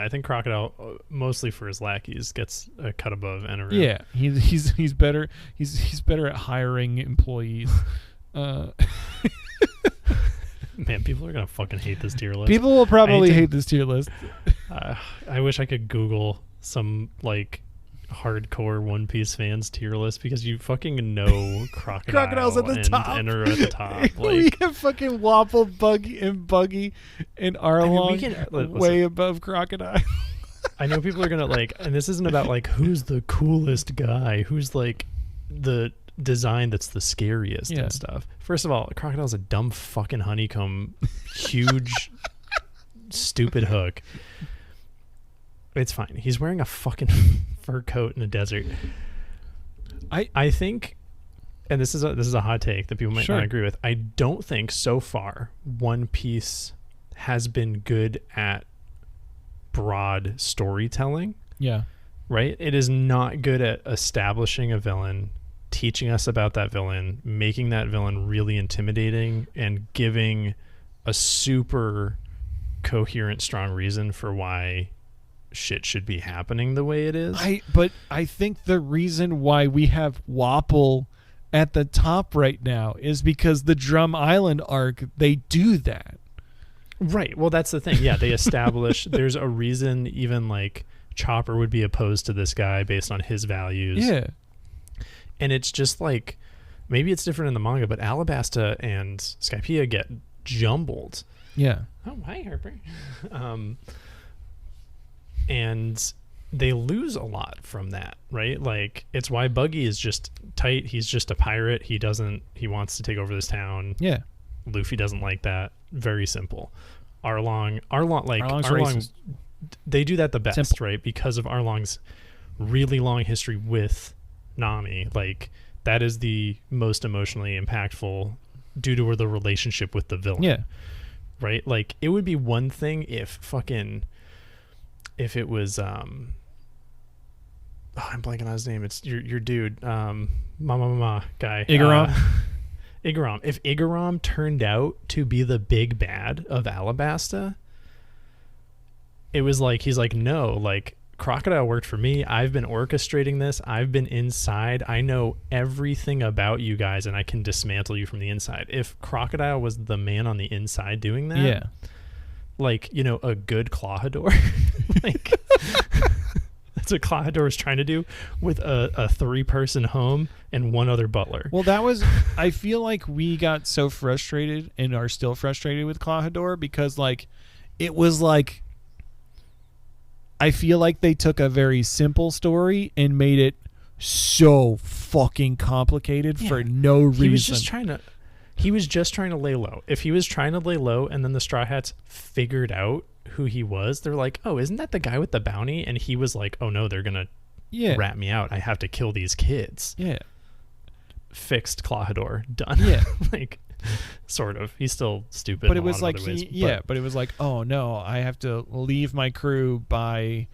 think Crocodile, mostly for his lackeys, gets a cut above Eneru. Yeah, he's better. He's better at hiring employees. Man, people are gonna fucking hate this tier list. People will probably hate this tier list. I wish I could Google some like hardcore One Piece fans tier list because you fucking know Crocodile's at the top. Eneru at the top. We Like, have fucking Waffle, Buggy and Arlong way above Crocodile. I know people are gonna like, and this isn't about like who's the coolest guy, who's like the design that's the scariest and stuff. First of all, Crocodile's a dumb fucking honeycomb, huge, stupid hook. It's fine. He's wearing a fucking fur coat in the desert. I think, and this is a hot take that people might not agree with. I don't think so far One Piece has been good at broad storytelling. Yeah. Right? It is not good at establishing a villain, teaching us about that villain, making that villain really intimidating, and giving a super coherent, strong reason for why shit should be happening the way it is. But I think the reason why we have Wapple at the top right now is because the Drum Island arc, they do that. Right. Well, that's the thing. Yeah, they establish there's a reason even like Chopper would be opposed to this guy based on his values. Yeah. And it's just like, maybe it's different in the manga, but Alabasta and Skypiea get jumbled. Yeah. Oh, hi, Harper. And they lose a lot from that, right? Like, it's why Buggy is just tight. He's just a pirate. He wants to take over this town. Yeah. Luffy doesn't like that. Very simple. Arlong, Arlong's racist. They do that the best, Simple. right? Because of Arlong's really long history with Nami. Like, that is the most emotionally impactful due to the relationship with the villain. Yeah. Right? Like, it would be one thing if it was I'm blanking on his name. It's your dude, Mama guy. Igaram? Igaram. If Igaram turned out to be the big bad of Alabasta, it was like, he's like, no, like, Crocodile worked for me. I've been orchestrating this. I've been inside. I know everything about you guys, and I can dismantle you from the inside. If Crocodile was the man on the inside doing that, Yeah. like, you know, a good Clawhador, like, that's what Clawhador is trying to do with a 3-person home and one other butler. Well, I feel like we got so frustrated and are still frustrated with Clawhador because, like, it was like, I feel like they took a very simple story and made it so fucking complicated for no reason. He was just trying to lay low. If he was trying to lay low and then the Straw Hats figured out who he was, they're like, oh, isn't that the guy with the bounty? And he was like, oh no, they're going to rat me out. I have to kill these kids. Yeah. Fixed Clawhador. Done. Yeah. Like, sort of. He's still stupid. But in it was a lot like, of other ways, but it was like, oh no, I have to leave my crew by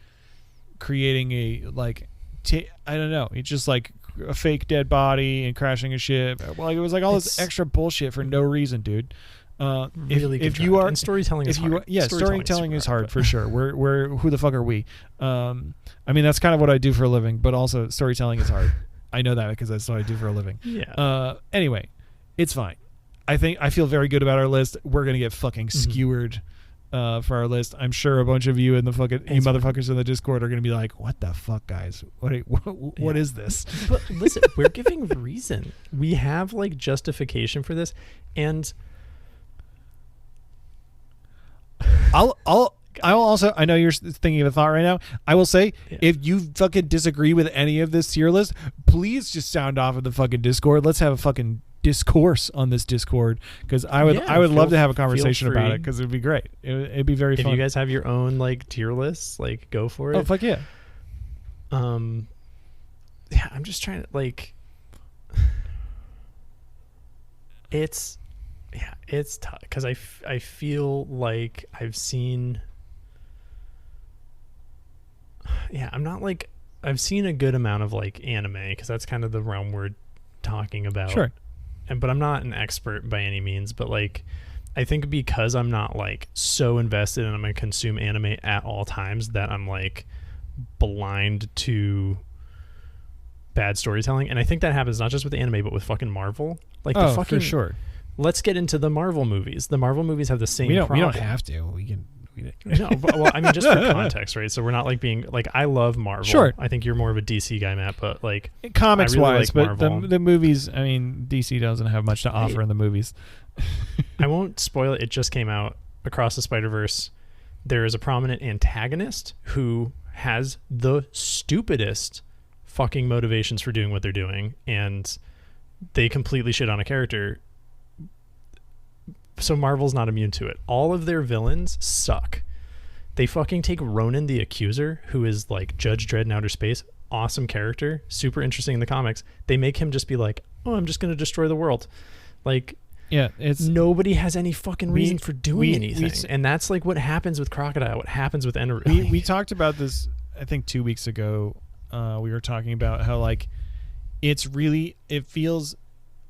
creating a, like, I don't know. It's just like a fake dead body and crashing a ship. Well, it was like all this extra bullshit for no reason, dude. Really if you are, and storytelling is hard. Storytelling is hard for sure. We're who the fuck are we? I mean, that's kind of what I do for a living, but also storytelling is hard. I know that because that's what I do for a living. Yeah. Anyway, it's fine. I feel very good about our list. We're gonna get fucking skewered for our list. I'm sure a bunch of you in the fucking motherfuckers in the Discord are gonna be like, "What the fuck, guys? What is this?" But listen, we're giving reason. We have like justification for this, and I'll also, I know you're thinking of a thought right now. I will say, if you fucking disagree with any of this tier list, please just sound off of the fucking Discord. Let's have a fucking discourse on this Discord, because I would love to have a conversation about it, because it'd be great. It'd be very fun. If you guys have your own like tier lists, like, go for it. Oh fuck yeah. Yeah, I'm just trying to, like, it's tough because I feel like I've seen I'm not like, I've seen a good amount of like anime, because that's kind of the realm we're talking about. Sure. But I'm not an expert by any means, but like, I think because I'm not like so invested and I'm going to consume anime at all times, that I'm like blind to bad storytelling. And I think that happens not just with anime, but with fucking Marvel. Like, the fucking, for sure. Let's get into the Marvel movies. The Marvel movies have the same problem. We don't have to. We can. No, but, well, I mean, just for context, right? So we're not like being like, I love Marvel. Sure. I think you're more of a DC guy, Matt, but like comics I really wise, like but Marvel. the movies, I mean, DC doesn't have much to offer in the movies. I won't spoil it. It just came out. Across the Spider-Verse, there is a prominent antagonist who has the stupidest fucking motivations for doing what they're doing, and they completely shit on a character. So Marvel's not immune to it. All of their villains suck. They fucking take Ronan the Accuser, who is like Judge Dredd in outer space. Awesome character. Super interesting in the comics. They make him just be like, oh, I'm just going to destroy the world. Like, yeah, it's nobody has any fucking reason for doing anything. And that's like what happens with Crocodile. What happens with Enderu. We talked about this, I think 2 weeks ago. We were talking about how like it feels,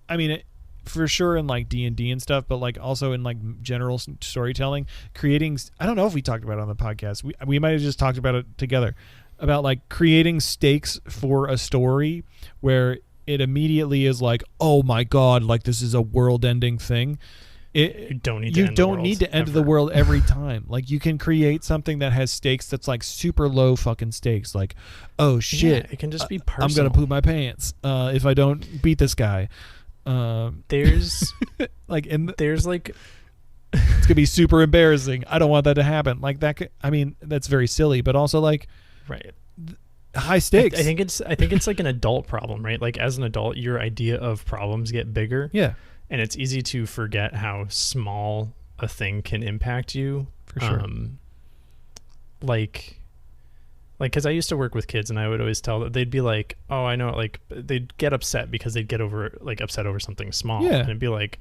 I mean, for sure in like D&D and stuff, but like also in like general storytelling, creating, I don't know if we talked about it on the podcast. We might have just talked about it together, about like creating stakes for a story where it immediately is like, oh my God, like this is a world ending thing. You don't need to end the world every time. Like, you can create something that has stakes that's like super low fucking stakes. Like, oh shit, it can just be personal. I'm gonna poop my pants if I don't beat this guy. There's like, there's like, it's gonna be super embarrassing. I don't want that to happen. Like that. I mean, that's very silly, but also like, right. High stakes. I think it's like an adult problem, right? Like, as an adult, your idea of problems get bigger. Yeah. And it's easy to forget how small a thing can impact you. For sure. Like, because I used to work with kids, and I would always tell them, they'd be like, oh, I know, like, they'd get upset because they'd get upset over something small. Yeah. And it'd be like,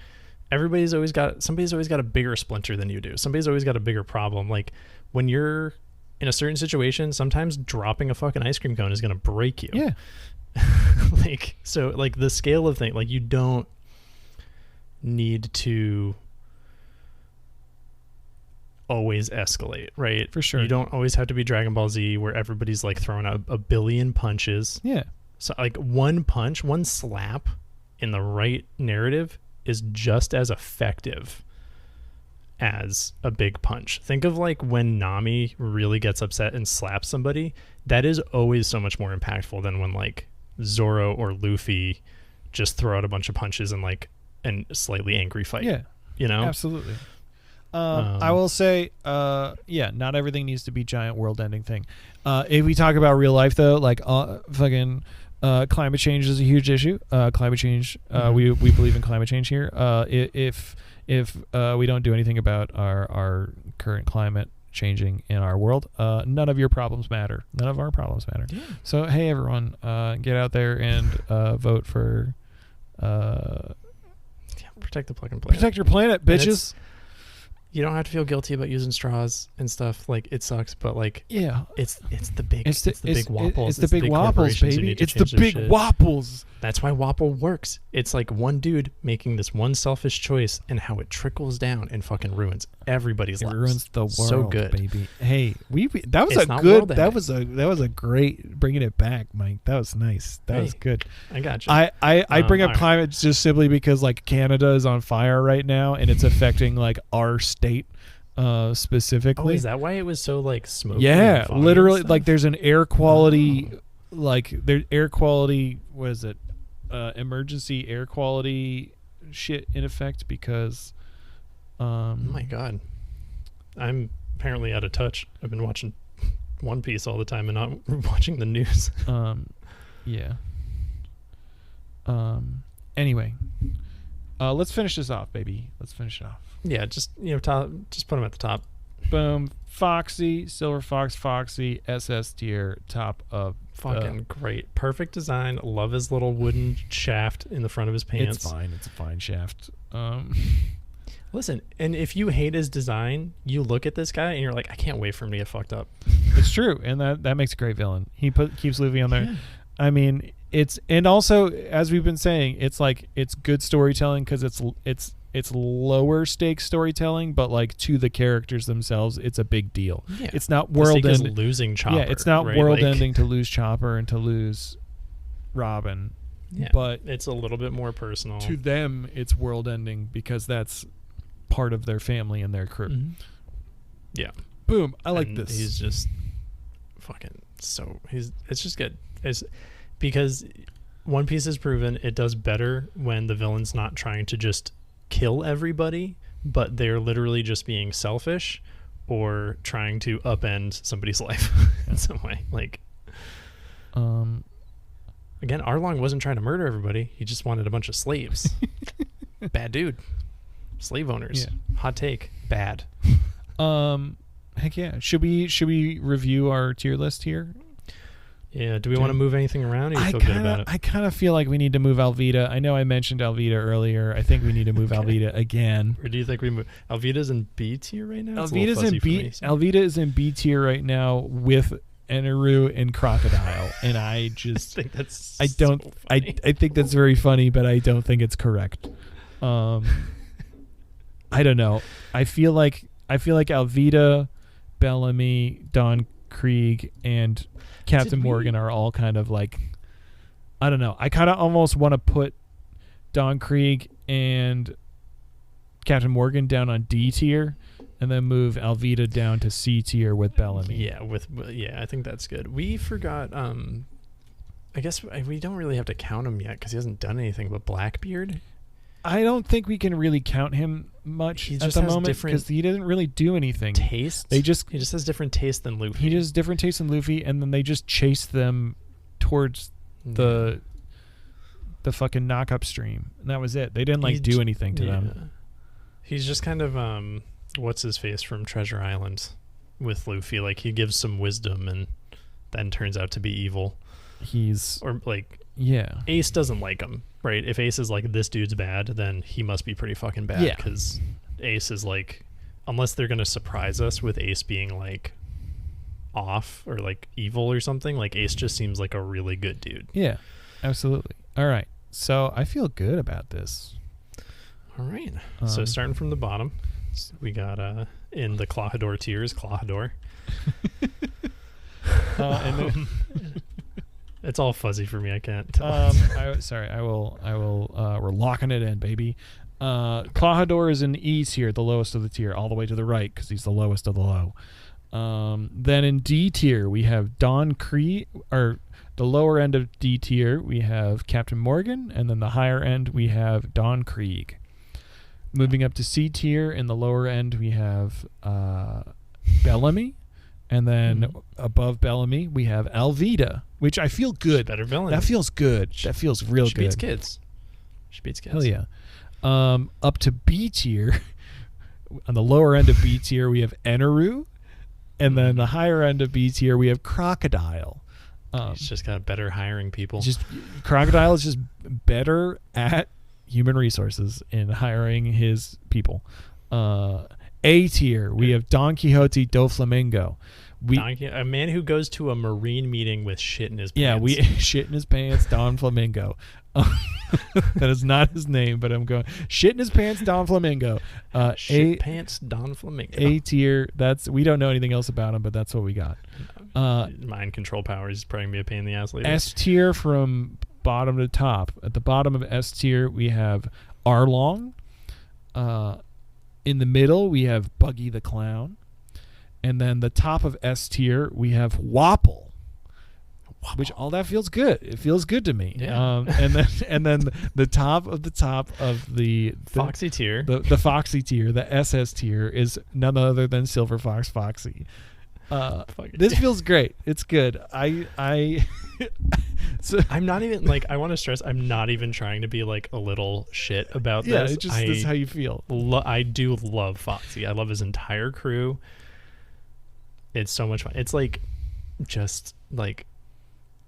somebody's always got a bigger splinter than you do. Somebody's always got a bigger problem. Like, when you're in a certain situation, sometimes dropping a fucking ice cream cone is going to break you. Yeah. Like, so, like, the scale of thing, like, you don't need to always escalate, right? For sure. You don't always have to be Dragon Ball Z where everybody's like throwing out a billion punches. Yeah. So like one punch, one slap in the right narrative is just as effective as a big punch. Think of like when Nami really gets upset and slaps somebody. That is always so much more impactful than when like Zoro or Luffy just throw out a bunch of punches and like a slightly angry fight. Yeah. You know? Absolutely. I will say, not everything needs to be giant world-ending thing. If we talk about real life, though, like fucking climate change is a huge issue. Climate change, we believe in climate change here. If we don't do anything about our current climate changing in our world, none of your problems matter. None of our problems matter. Yeah. So, hey, everyone, get out there and vote for... protect the fucking planet. Protect your planet, bitches. You don't have to feel guilty about using straws and stuff. Like, it sucks, but like, yeah, it's the big wapples. It's the big wapples, baby. It's the big wapples. That's why Wapple works. It's like one dude making this one selfish choice, and how it trickles down and fucking ruins everybody's lives. It ruins the world, so good, baby. Hey, that was that was a great bringing it back, Mike. That was nice. That was good. I got you. I bring up climate just simply because like Canada is on fire right now, and it's affecting like our state specifically. Oh, is that why it was so like smoky? Yeah, literally, like there's an air quality, what is it? Emergency air quality shit in effect because oh my god, I'm apparently out of touch. I've been watching One Piece all the time and not watching the news. Anyway, let's finish this off, baby. Let's finish it off. Yeah, just just put them at the top. Boom. Foxy, Silver Fox, Foxy, SS tier, top of fucking great. Perfect design. Love his little wooden shaft in the front of his pants. It's fine. It's a fine shaft. Listen, and if you hate his design, you look at this guy and you're like, I can't wait for him to get fucked up. It's true, and that makes a great villain. He keeps Luffy on there. Yeah. I mean, and also as we've been saying, it's like it's good storytelling because it's lower stakes storytelling, but like to the characters themselves, it's a big deal. Yeah. It's not world ending. Losing Chopper. Yeah, it's not right? world ending to lose Chopper and to lose Robin. Yeah, but it's a little bit more personal. To them, it's world ending because that's part of their family and their crew. Mm-hmm. Yeah. Boom. I like this. He's just fucking it's just good. It's because One Piece has proven it does better when the villain's not trying to just kill everybody, but they're literally just being selfish or trying to upend somebody's life in some way. Like, again, Arlong wasn't trying to murder everybody. He just wanted a bunch of slaves. Bad dude. Slave owners. Yeah. Hot take. Bad. Heck yeah. Should we review our tier list here? Yeah. Do we want to move anything around? Or you feel good about it? I kind of feel like we need to move Alvida. I know I mentioned Alvida earlier. I think we need to move Alvida again. Or do you think we move? Alvida's in B tier right now. Alvida is in B tier right now with Eneru and Crocodile, and I just I think that's very funny, but I don't think it's correct. I don't know. I feel like Alvida, Bellamy, Don Krieg, and Captain Morgan are all kind of like, I don't know. I kind of almost want to put Don Krieg and Captain Morgan down on D tier, and then move Alvida down to C tier with Bellamy. Yeah, I think that's good. We forgot. I guess we don't really have to count him yet because he hasn't done anything but Blackbeard. I don't think we can really count him much at the moment because he doesn't really do anything. Taste? He just has different taste than Luffy. He has different taste than Luffy, and then they just chase them towards the fucking knock-up stream, and that was it. They didn't do anything to them. He's just kind of what's his face from Treasure Island with Luffy. Like he gives some wisdom and then turns out to be evil. Or like Ace doesn't like him, right? If Ace is like, this dude's bad, then he must be pretty fucking bad, because Ace is like, unless they're gonna surprise us with Ace being like off or like evil or something, like Ace just seems like a really good dude. Yeah, absolutely. All right, so I feel good about this. All right, so starting from the bottom, we got in the Clawhador tiers, Clawhador. And then it's all fuzzy for me. I can't tell. We're locking it in, baby. Clawhador is in E tier, the lowest of the tier, all the way to the right because he's the lowest of the low. Then in D tier we have Don Krieg, or the lower end of D tier we have Captain Morgan, and then the higher end we have Don Krieg. Moving up to C tier, in the lower end we have Bellamy. And then above Bellamy, we have Alvida, which I feel good. Better villain. That feels good. That feels real good. She beats kids. She beats kids. Hell yeah. Up to B tier, on the lower end of B tier, we have Eneru. And then the higher end of B tier, we have Crocodile. He's just got better hiring people. Crocodile is just better at human resources in hiring his people. A tier, we have Don Quixote do Flamingo. A man who goes to a marine meeting with shit in his pants. Yeah, shit in his pants, Don Flamingo. That is not his name, but I'm going shit in his pants, Don Flamingo. Shit pants, Don Flamingo. A tier. We don't know anything else about him, but that's what we got. Mind control powers is probably be a pain in the ass later. S tier from bottom to top. At the bottom of S tier, we have Arlong. In the middle, we have Buggy the Clown. And then the top of S tier, we have Wapple. Which all that feels good. It feels good to me. Yeah. And then the top of the Foxy tier. The Foxy tier, the SS tier, is none other than Silver Fox Foxy. This feels great. It's good. So I'm not even like, I want to stress, I'm not even trying to be like a little shit about this. Yeah, this is how you feel. I do love Foxy. I love his entire crew. It's so much fun. It's like, just like,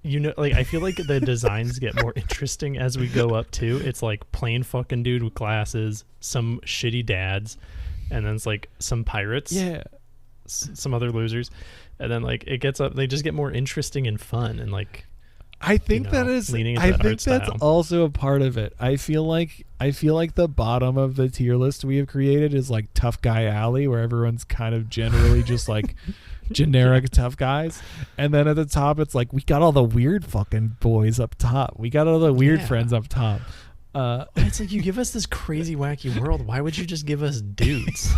like I feel like the designs get more interesting as we go up too. It's like plain fucking dude with glasses, some shitty dads, and then it's like some pirates. Yeah. Some other losers, and then like it gets up, they just get more interesting and fun, and like I think that's also a part of it. I feel like the bottom of the tier list we have created is like Tough Guy Alley, where everyone's kind of generally just like generic tough guys, and then at the top it's like we got all the weird fucking boys up top, we got all the weird friends up top. It's like, you give us this crazy wacky world, why would you just give us dudes?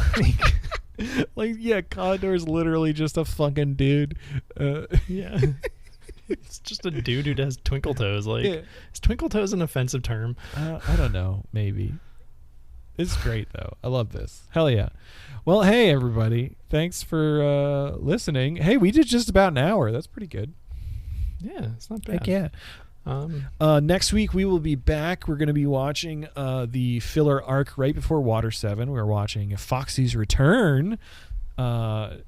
Condor is literally just a fucking dude. Yeah. It's just a dude who does twinkle toes. Is twinkle toes an offensive term? I don't know. Maybe. It's great, though. I love this. Hell yeah. Well, hey, everybody. Thanks for listening. Hey, we did just about an hour. That's pretty good. Yeah, it's not bad. Heck yeah. Next week we will be back. We're going to be watching the filler arc right before Water 7. We're watching Foxy's Return.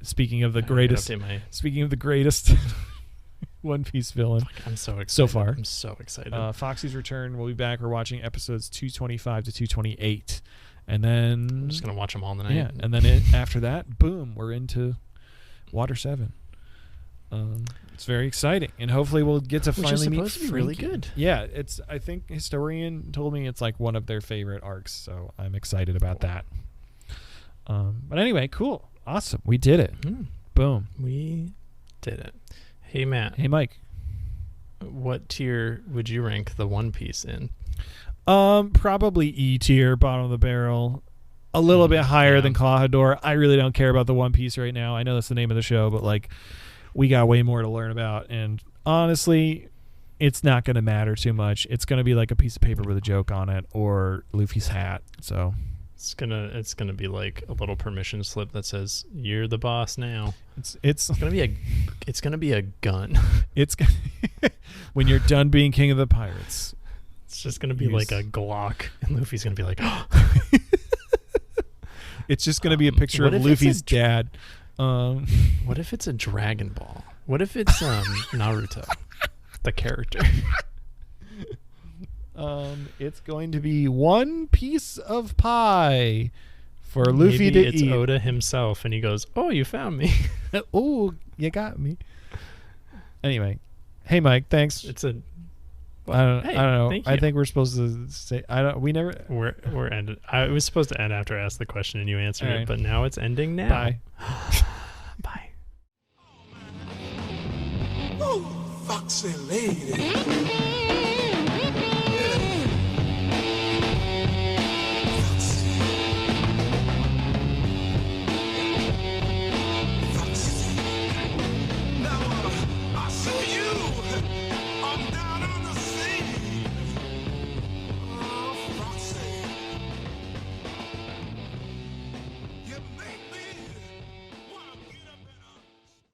Speaking of the greatest One Piece villain. I'm so excited. So far. I'm so excited. Foxy's Return. We'll be back. We're watching episodes 225 to 228. And then I'm just going to watch them all tonight. Yeah, and then after that, boom, we're into Water 7. It's very exciting, and hopefully we'll get to finally meet supposed to be really good. Yeah, I think Historian told me it's like one of their favorite arcs, so I'm excited about that. But anyway, cool, awesome, we did it. Boom, we did it. Hey Matt. Hey Mike. What tier would you rank the One Piece in? Probably E tier, bottom of the barrel. A little bit higher than Clawhador. I really don't care about the One Piece right now. I know that's the name of the show, but like, we got way more to learn about, and honestly, it's not going to matter too much. It's going to be like a piece of paper with a joke on it, or Luffy's hat. So it's gonna be like a little permission slip that says "You're the boss now." It's gonna be a gun. It's when you're done being king of the pirates. It's just gonna be like a Glock, and Luffy's gonna be like, oh. It's just going to be a picture what of if it's Luffy's dad. What if it's a Dragon Ball? What if it's Naruto, the character? It's going to be one piece of pie for Luffy Maybe to it's eat. Oda himself, and he goes, "Oh, you found me." Oh, you got me. Anyway, hey Mike, thanks. It's a. I don't know. Thank I you. think we're supposed to say. I don't. We never. We're ended. I was supposed to end after I asked the question and you answered All right. it, but now it's ending now. Bye. Bye. Oh, foxy lady.